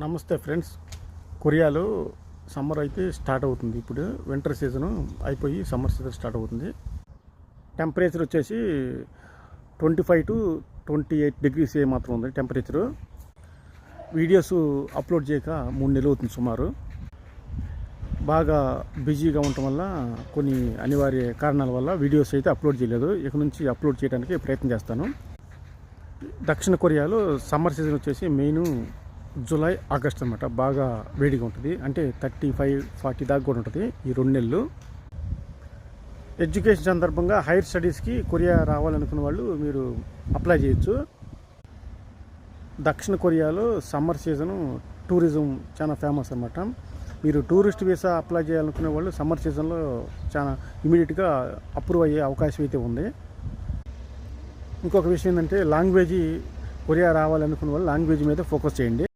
నమస్తే ఫ్రెండ్స్. కొరియాలో సమ్మర్ అయితే స్టార్ట్ అవుతుంది. ఇప్పుడు వింటర్ సీజను అయిపోయి సమ్మర్ సీజన్ స్టార్ట్ అవుతుంది. టెంపరేచర్ వచ్చేసి 25 to 28 degrees మాత్రం ఉంది టెంపరేచరు. వీడియోస్ అప్లోడ్ చేయక 3 నెలలు అవుతుంది సుమారు. బాగా బిజీగా ఉండటం వల్ల కొన్ని అనివార్య కారణాల వల్ల వీడియోస్ అయితే అప్లోడ్ చేయలేదు. ఇక నుంచి అప్లోడ్ చేయడానికి ప్రయత్నం చేస్తాను. దక్షిణ కొరియాలో సమ్మర్ సీజన్ వచ్చేసి మెయిన్ జూలై ఆగస్ట్ అనమాట. బాగా వేడిగా ఉంటుంది, అంటే 35-40 దాకా కూడా ఉంటుంది ఈ 2 నెలలు. ఎడ్యుకేషన్ సందర్భంగా హైయర్ స్టడీస్కి కొరియా రావాలనుకున్న వాళ్ళు మీరు అప్లై చేయొచ్చు. దక్షిణ కొరియాలో సమ్మర్ సీజను టూరిజం చాలా ఫేమస్ అనమాట. మీరు టూరిస్ట్ వీసా అప్లై చేయాలనుకునే వాళ్ళు సమ్మర్ సీజన్లో చాలా ఇమీడియట్గా అప్రూవ్ అయ్యే అవకాశం అయితే ఉంది. ఇంకొక విషయం ఏంటంటే లాంగ్వేజ్, కొరియా రావాలనుకున్న వాళ్ళు లాంగ్వేజ్ మీద ఫోకస్ చేయండి.